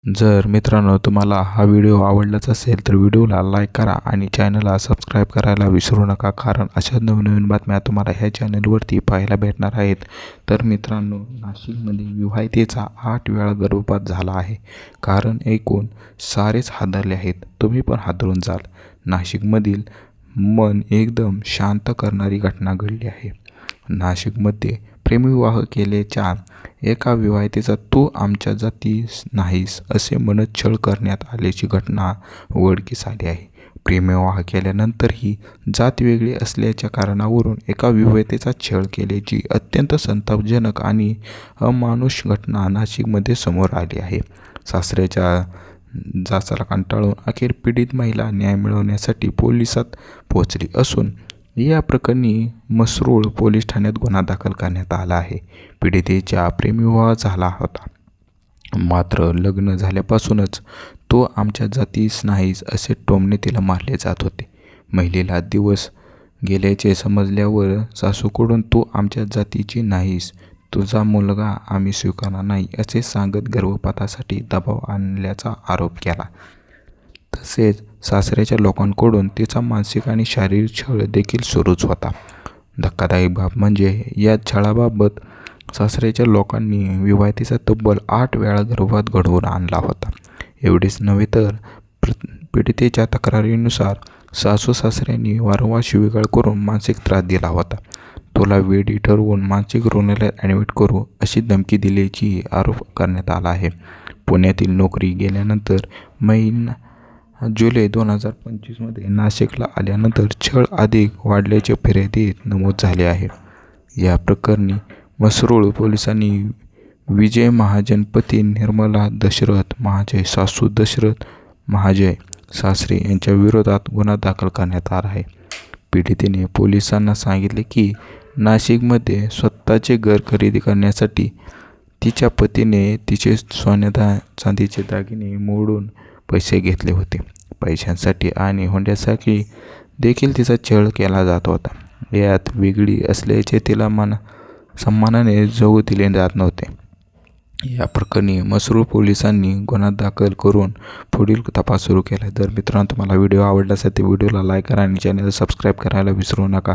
जर मित्रांनो तुम्हाला हा व्हिडिओ आवडलाच असेल तर व्हिडिओला लाईक करा आणि चॅनलला सबस्क्राईब करायला विसरू नका, कारण अशा नवनवीन बातम्या तुम्हाला ह्या चॅनलवरती पाहायला भेटणार आहेत. तर मित्रांनो, नाशिकमध्ये विवाहितेचा 8 वेळा गर्भपात झाला आहे. कारण ऐकून सारेच हादरले आहेत. तुम्ही पण हादरून जाल. नाशिकमधील मन एकदम शांत करणारी घटना घडली आहे. नाशिकमध्ये प्रेमविवाह केल्याच्या एका विवाहितेचा "तू आमच्या जातीस नाहीस" असे म्हणत छळ करण्यात आल्याची घटना उघडकीस आली आहे. प्रेमविवाह केल्यानंतरही जात वेगळी असल्याच्या कारणावरून एका विवाहितेचा छळ केल्याची अत्यंत संतापजनक आणि अमानुष घटना नाशिकमध्ये समोर आली आहे. सासऱ्याच्या जाचाला कंटाळून अखेर पीडित महिला न्याय मिळवण्यासाठी पोलिसात पोहोचली असून या प्रकरणी मसरूळ पोलीस ठाण्यात गुन्हा दाखल करण्यात आला आहे. पीडितेचा प्रेमविवाह झाला होता, मात्र लग्न झाल्यापासूनच "तो आमच्या जातीस नाहीस" असे टोमणे तिला मारले जात होते. महिलेला दिवस गेल्याचे समजल्यावर सासूकडून "तू आमच्या जातीची नाहीस, तुझा मुलगा आम्ही स्वीकारणार नाही" असे सांगत गर्भपातासाठी दबाव आणल्याचा आरोप केला. तसेच सासऱ्याच्या लोकांकडून तिचा मानसिक आणि शारीरिक छळ देखील सुरूच होता. धक्कादायक बाब म्हणजे या छळाबाबत सासऱ्याच्या लोकांनी विवाहितेचा तब्बल 8 वेळा गर्भपात घडवून आणला होता. एवढेच नव्हे तर पीडितेच्या तक्रारीनुसार सासू-सासऱ्यांनी वारंवार शिवीगाळ करून मानसिक त्रास दिला होता. "तुला वेडी ठरवून मानसिक रुग्णालयात ॲडमिट करू" अशी धमकी दिल्याची आरोप करण्यात आला आहे. पुण्यातील नोकरी गेल्यानंतर जुलै 2025 नाशिकला आल्यानंतर छळ अधिक वाढल्याचे फिर्यादीत नमूद झाले आहे. या प्रकरणी मसरूळ पोलिसांनी विजय महाजन पती निर्मला दशरथ महाजय, सासू दशरथ महाजय सासरे यांच्या विरोधात गुन्हा दाखल करण्यात आला आहे. पीडितेने पोलिसांना सांगितले की नाशिकमध्ये स्वतःचे घर खरेदी करण्यासाठी तिच्या पतीने तिचे सोन्या-चांदीचे दागिने मोडून पैसे घेतले होते. पैशांसाठी आणि हुंड्यासाठी देखील तिचा छळ केला जात होता. यात वेगळी असल्याचे तिला सन्मानाने जगू दिले जात नव्हते. या प्रकरणी मसरूळ पोलिसांनी गुन्हा दाखल करून पुढील तपास सुरू केला. तर मित्रांनो, तुम्हाला व्हिडिओ आवडला असेल तर व्हिडिओला लाईक करा आणि चॅनलला सबस्क्राईब करायला विसरू नका.